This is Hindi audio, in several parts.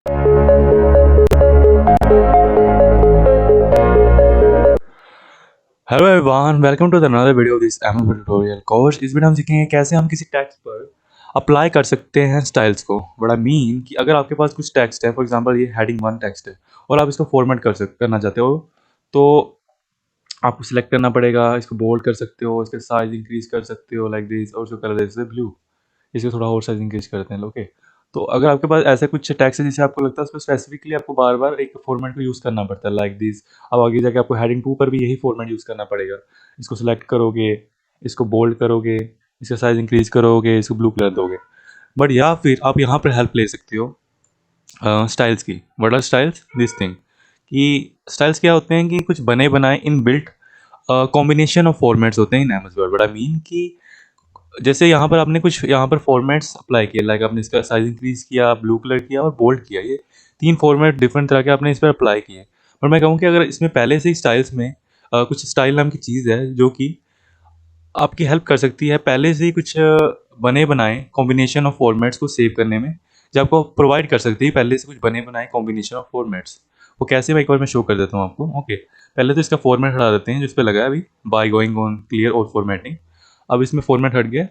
Hello everyone, welcome to the another video of this ML tutorial course. इस वीडियो हम सीखेंगे कैसे हम किसी टेक्स्ट पर अप्लाई कर सकते हैं स्टाइल्स को। बड़ा मीन कि अगर आपके पास कुछ टेक्स्ट है, फॉर एग्जांपल ये हेडिंग 1 टेक्स्ट है और आप इसको फॉर्मेट करना चाहते हो, तो आपको सिलेक्ट करना पड़ेगा। इसको बोल्ड कर सकते हो, इसका साइज इंक्रीज कर सकते हो लाइक दिस, और उसको कलर दे सकते हो ब्लू। इसको थोड़ा और साइज इंक्रीज करते हैं, ओके। तो अगर आपके पास ऐसा कुछ टैक्स है जिसे आपको लगता है उसको स्पेसिफिकली आपको बार बार एक फॉर्मेट को यूज़ करना पड़ता है लाइक दिस, अब आगे जाके आपको हेडिंग 2 पर भी यही फॉर्मेट यूज़ करना पड़ेगा। इसको सेलेक्ट करोगे, इसको बोल्ड करोगे, इसका साइज इंक्रीज करोगे, इसको ब्लू कलर दोगे। बट या फिर आप यहाँ पर हेल्प ले सकते हो स्टाइल्स की। What are styles? This thing कि स्टाइल्स क्या होते हैं कि कुछ बने बनाए in built combination of formats होते हैं इन एमएस वर्ड। बड़ा मीन कि जैसे यहाँ पर आपने कुछ यहाँ पर फॉर्मेट्स अप्लाई किए, लाइक आपने इसका साइज इंक्रीज किया, ब्लू कलर किया और बोल्ड किया। ये 3 फॉर्मेट डिफरेंट तरह के आपने इस पर अप्लाई किए। पर मैं कहूँ कि अगर इसमें पहले से ही स्टाइल्स में कुछ स्टाइल नाम की चीज़ है जो कि आपकी हेल्प कर सकती है पहले से ही कुछ बने बनाए कॉम्बिनेशन ऑफ फॉर्मेट्स को सेव करने में, जो आपको प्रोवाइड कर सकती है पहले से कुछ बने बनाए कॉम्बिनेशन ऑफ फॉर्मेट्स। वो कैसे, मैं एक बार मैं शो कर देता हूँ आपको। ओके, पहले तो इसका फॉर्मेट हटा देते हैं जिस पे लगा है अभी, बाय गोइंग ऑन क्लियर और फॉर्मेटिंग। अब इसमें फॉर्मेट हट गया।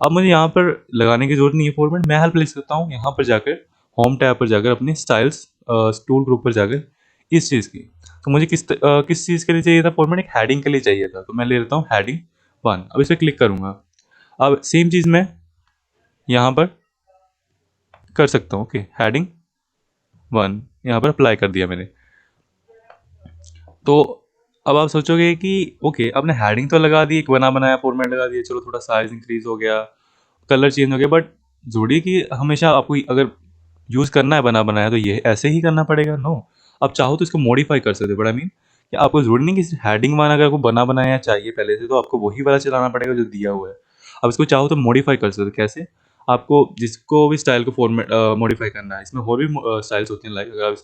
अब मुझे यहाँ पर लगाने की जरूरत नहीं है फॉर्मेट, मैं हेल्प ले सकता हूँ यहाँ पर जाकर, होम टैब पर जाकर, अपने स्टाइल्स टूल ग्रुप पर जाकर इस चीज़ की। तो मुझे किस चीज़ के लिए चाहिए था फॉर्मेट? एक हेडिंग के लिए चाहिए था, तो मैं ले लेता हूँ हेडिंग 1। अब इस पर क्लिक करूँगा। अब सेम चीज़ मैं यहाँ पर कर सकता हूँ। ओके, हेडिंग 1 यहाँ पर अप्लाई कर दिया मैंने। तो अब आप सोचोगे कि ओके, आपने हेडिंग तो लगा दी, एक बना बनाया फॉर्मेट लगा दिया, चलो थोड़ा साइज इंक्रीज हो गया, कलर चेंज हो गया, बट जोड़ी कि हमेशा आपको अगर यूज़ करना है बना बनाया तो ये ऐसे ही करना पड़ेगा? नो। आप चाहो तो इसको मॉडिफाई कर सकते हो। बड़ा मीन कि आपको ज़रूरी नहीं कि हेडिंग 1 अगर आपको बना बनाया चाहिए पहले से, तो आपको वही वाला चलाना पड़ेगा जो दिया हुआ है। अब इसको चाहो तो मॉडिफाई कर सकते हो। कैसे? आपको जिसको भी स्टाइल को फॉर्मेट मॉडिफाई करना है, इसमें और भी स्टाइल्स होती हैं, लाइक अगर आप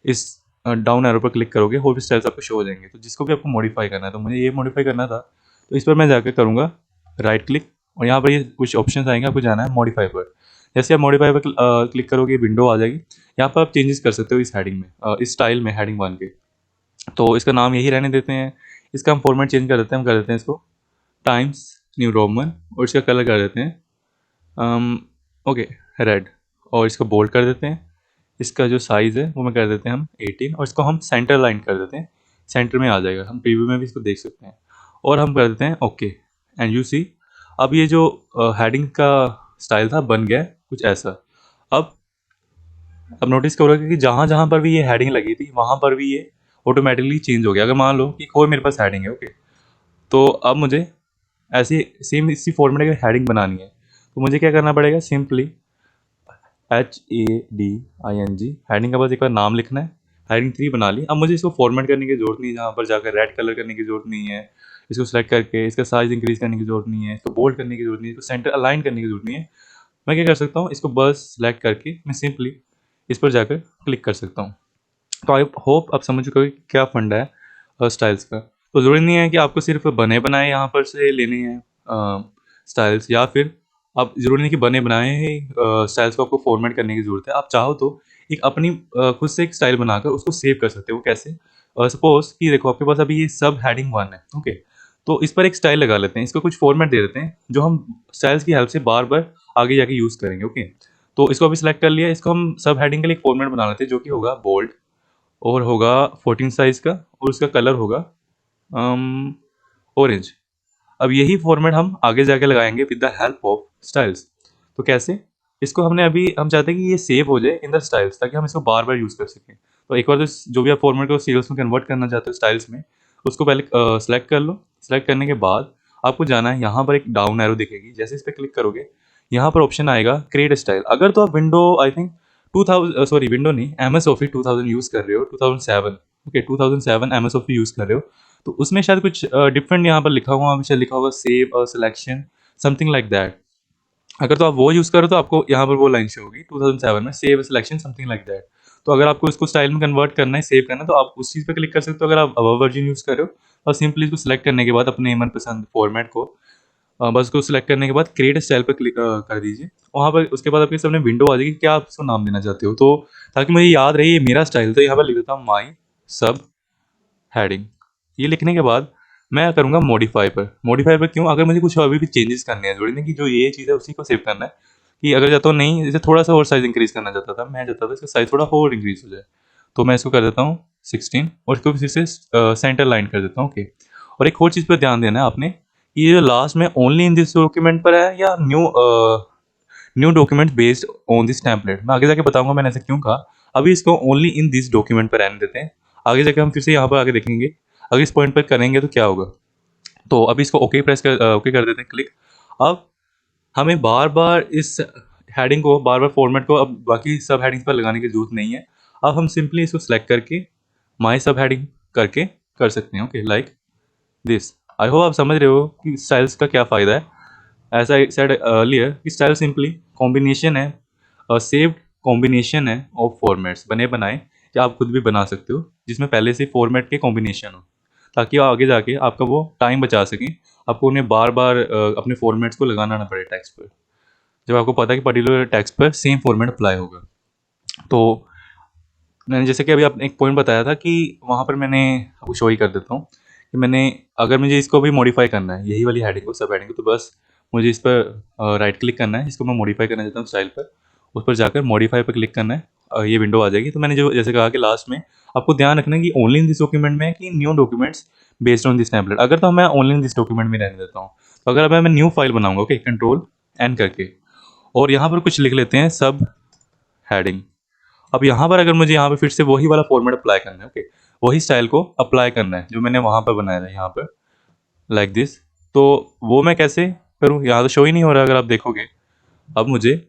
इस डाउन एरो पर क्लिक करोगे और भी स्टाइल्स आपको शो हो जाएंगे। तो जिसको भी आपको मॉडिफाई करना है, तो मुझे ये मॉडिफाई करना था, तो इस पर मैं जाकर करूँगा राइट क्लिक, और यहाँ पर ये कुछ ऑप्शन आएंगे, आपको जाना है मॉडिफाई पर। जैसे आप मॉडिफाई पर क्लिक करोगे, विंडो आ जाएगी। यहाँ पर आप चेंजेस कर सकते हो इस हेडिंग में, इस स्टाइल में, हेडिंग 1 के। तो इसका नाम यही रहने देते हैं। इसका हम फॉर्मेट चेंज कर देते हैं, हम कर देते हैं इसको टाइम्स न्यू रोमन, और इसका कलर कर देते हैं ओके रेड, और इसको बोल्ड कर देते हैं। इसका जो साइज़ है वो मैं कर देते हैं हम 18, और इसको हम सेंटर लाइन कर देते हैं, सेंटर में आ जाएगा। हम प्रीव्यू में भी इसको देख सकते हैं। और हम कर देते हैं ओके, एंड यू सी अब ये जो हेडिंग का स्टाइल था बन गया है कुछ ऐसा। अब अब नोटिस करोगे कि जहाँ जहाँ पर भी ये हेडिंग लगी थी वहाँ पर भी ये ऑटोमेटिकली चेंज हो गया। अगर मान लो कि कोई मेरे पास हेडिंग है, ओके, तो अब मुझे ऐसी सेम इसी फॉर्मेट की हेडिंग बनानी है, तो मुझे क्या करना पड़ेगा? सिंपली HADING, हेडिंग का बस एक बार नाम लिखना है। हेडिंग 3 बना ली। अब मुझे इसको फॉर्मेट करने की जरूरत नहीं है, जहाँ पर जाकर रेड कलर करने की जरूरत नहीं है। इसको सेलेक्ट करके इसका साइज इंक्रीज करने की जरूरत नहीं है, इसको बोल्ड करने की जरूरत नहीं है, इसको सेंटर अलाइन करने की जरूरत नहीं है। मैं क्या कर सकता हूँ? इसको बस सेलेक्ट करके मैं सिंपली इस पर जाकर क्लिक कर सकता हूँ। तो आई होप आप समझ चुके हो कि क्या फंडा है स्टाइल्स का। तो ज़रूरी नहीं है कि आपको सिर्फ बने बनाए यहाँ पर से लेने हैं स्टाइल्स, या फिर आप ज़रूरी नहीं कि बने बनाए ही स्टाइल्स को आपको फॉर्मेट करने की ज़रूरत है। आप चाहो तो एक अपनी खुद से एक स्टाइल बनाकर उसको सेव कर सकते हो। कैसे? सपोज कि देखो आपके पास अभी ये सब हेडिंग 1 है, ओके, तो इस पर एक स्टाइल लगा लेते हैं, इसको कुछ फॉर्मेट दे देते हैं जो हम स्टाइल्स की हेल्प से बार बार आगे जाके यूज़ करेंगे। ओके, तो इसको अभी सिलेक्ट कर लिया, इसको हम सब हेडिंग के लिए एक फॉर्मेट बना लेते हैं जो कि होगा बोल्ड, और होगा 14 साइज़ का, और उसका कलर होगा ऑरेंज। अब यही फॉर्मेट हम आगे जाके लगाएंगे with the help of styles. तो कैसे? इसको हमने अभी, हम चाहते हैं कि ये सेव हो जाए इन द स्टाइल्स, ताकि हम इसको बार बार यूज़ कर सकें। तो एक बार तो जो भी आप फॉर्मेट को सेल्स में कन्वर्ट करना चाहते हो स्टाइल्स में, उसको पहले सेलेक्ट कर लो। सेलेक्ट करने के बाद आपको जाना है, यहाँ पर एक डाउन एरो दिखेगी, जैसे इस पर क्लिक करोगे यहाँ पर ऑप्शन आएगा क्रिएट स्टाइल। अगर तो आप window I think 2000 sorry window नहीं, MS ऑफिस 2000 यूज़ कर रहे हो, 2007, ओके 2007 MS ऑफिस यूज़ कर रहे हो, तो उसमें शायद कुछ डिफरेंट यहाँ पर लिखा हुआ, हमेशा लिखा होगा save selection, something like that. अगर तो आप वो यूज़ करो तो आपको यहाँ पर वो लाइन शो होगी 2007 में, save selection something like that. तो अगर आपको इसको स्टाइल में कन्वर्ट करना है, सेव करना है, तो आप उस चीज़ पे क्लिक कर सकते हो। अगर आप अबव वर्जन यूज़ कर रहे हो, और सिंपली इसको सिलेक्ट करने के बाद अपने मनपसंद फॉर्मेट को बस उसको सिलेक्ट करने के बाद क्रिएट स्टाइल पर क्लिक कर दीजिए। वहाँ पर उसके बाद आपके सामने विंडो आ जाएगी कि क्या आप इसको नाम देना चाहते हो। तो ताकि मुझे याद रहे ये मेरा स्टाइल, तो यहाँ पर लिख देता हूँ माई सब हेडिंग। ये लिखने के बाद मैं करूँगा मॉडिफाई पर। मॉडिफाई पर क्यों? अगर मुझे कुछ अभी भी चेंजेस करने हैं जोड़ने की, जो ये चीज़ है उसी को सेव करना है। कि अगर चाहता हूँ नहीं, जैसे थोड़ा सा और साइज इंक्रीज़ करना चाहता था, मैं चाहता था इसका साइज थोड़ा और इंक्रीज़ हो जाए, तो मैं इसको कर देता हूँ 16 और इसको फिर से सेंटर लाइन कर देता हूँ। ओके। और एक और चीज़ पर ध्यान देना है आपने, ये जो लास्ट में ओनली इन दिस डॉक्यूमेंट पर है या new document based on this template. मैं आगे जाके बताऊंगा मैंने ऐसा क्यों कहा। अभी इसको ओनली इन दिस डॉक्यूमेंट पर रहने देते हैं। आगे जाके हम फिर से यहाँ पर आगे देखेंगे अगर इस पॉइंट पर करेंगे तो क्या होगा। तो अभी इसको ओके कर देते हैं क्लिक। अब हमें बार बार इस हेडिंग को, बार बार फॉर्मेट को अब बाकी सब हेडिंग्स पर लगाने की जरूरत नहीं है। अब हम सिंपली इसको सेलेक्ट करके माई सब हेडिंग करके कर सकते हैं। Okay, like this. I hope आप समझ रहे हो कि स्टाइल्स का क्या फ़ायदा है। एज आई सेड अर्लियर कि स्टाइल सिंपली कॉम्बिनेशन है, सेव्ड कॉम्बिनेशन है ऑफ फॉर्मेट्स, बने बनाए या आप खुद भी बना सकते हो जिसमें पहले से फॉर्मेट के कॉम्बिनेशन हो, ताकि आगे जाके आपका वो टाइम बचा सकें। आपको उन्हें बार बार अपने फॉर्मेट्स को लगाना ना पड़े टेक्स्ट पर, जब आपको पता है कि पर्टिकुलर टेक्स्ट पर सेम फॉर्मेट अप्लाई होगा। तो मैंने जैसे कि अभी आपने एक पॉइंट बताया था कि वहाँ पर मैंने आपको शो ही कर देता हूँ कि मैंने, अगर मुझे इसको भी मॉडिफाई करना है, यही वाली हेडिंग को, सब हेडिंग को, तो बस मुझे इस पर राइट क्लिक करना है। इसको मैं मॉडिफाई करना चाहता हूँ स्टाइल पर, उस पर जाकर मॉडिफाई पर क्लिक करना है और ये विंडो आ जाएगी। तो मैंने जो जैसे कहा कि लास्ट में आपको ध्यान रखना है कि ओनली इन दिस डॉक्यूमेंट में है कि new documents based on this template. अगर तो मैं ओनली इन दिस डॉक्यूमेंट में रहने देता हूँ, तो अगर मैं न्यू फाइल बनाऊंगा, ओके, कंट्रोल एन करके, और यहाँ पर कुछ लिख लेते हैं सब हेडिंग। अब यहाँ पर अगर मुझे यहाँ पे फिर से वही वाला फॉर्मेट अप्लाई करना है, ओके, वही स्टाइल को अप्लाई करना है जो मैंने वहाँ पर बनाया था, यहाँ पर लाइक दिस। तो वो मैं कैसे करूँ? यहाँ तो शो ही नहीं हो रहा, अगर आप देखोगे अब मुझे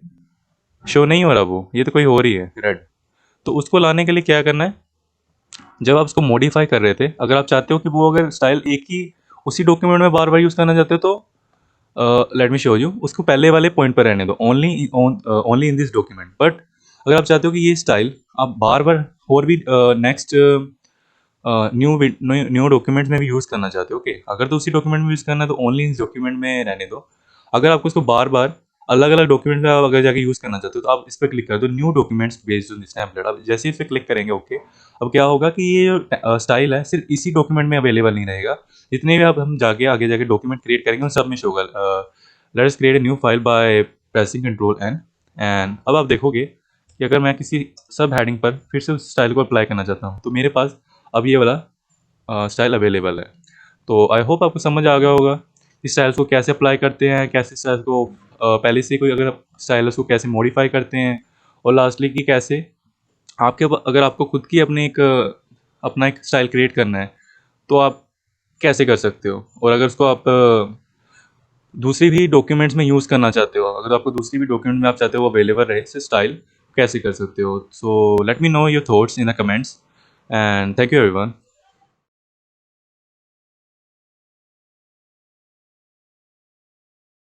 शो नहीं हो रहा, वो ये तो कोई हो रही है रेड। तो उसको लाने के लिए क्या करना है, जब आप उसको मॉडिफाई कर रहे थे, अगर आप चाहते हो कि वो अगर स्टाइल एक ही उसी डॉक्यूमेंट में बार बार यूज़ करना चाहते हो, तो लेट मी शो यू, उसको पहले वाले पॉइंट पर रहने दो, only in this document. But अगर आप चाहते हो कि ये स्टाइल आप बार बार और भी नेक्स्ट न्यू डॉक्यूमेंट में भी यूज़ करना चाहते हो, ओके, अगर तो उसी डॉक्यूमेंट में यूज़ करना है तो ओनली इस डॉक्यूमेंट में रहने दो। अगर आपको इसको बार बार अलग अलग डॉक्यूमेंट में आप अगर जाके यूज़ करना चाहते हो, तो आप इस पर क्लिक कर दो, new documents based on this template. अब जैसे ही इस पर क्लिक करेंगे, ओके, अब क्या होगा कि ये जो स्टाइल है सिर्फ इसी डॉक्यूमेंट में अवेलेबल नहीं रहेगा, जितने भी आप हम जाके आगे जाके डॉक्यूमेंट क्रिएट करेंगे उन सब में शो होगा। Let us create a new file by pressing control N. And अब आप देखोगे कि अगर मैं किसी सब हेडिंग पर फिर से उस स्टाइल को अप्लाई करना चाहता हूँ, तो मेरे पास अब ये वाला स्टाइल अवेलेबल है। तो आई होप आपको समझ आ गया होगा इस स्टाइल्स को कैसे अप्लाई करते हैं, कैसे स्टाइल्स को पहले से कोई अगर स्टाइल है उसको कैसे मॉडिफाई करते हैं, और लास्टली कि कैसे अगर आपको खुद की अपना एक स्टाइल क्रिएट करना है तो आप कैसे कर सकते हो। और अगर उसको आप दूसरी भी डॉक्यूमेंट्स में यूज़ करना चाहते हो, अगर आपको दूसरी भी डॉक्यूमेंट में आप चाहते हो वो अवेलेबल रहे, से स्टाइल कैसे कर सकते हो। So let me know your thoughts in the comments and thank you everyone.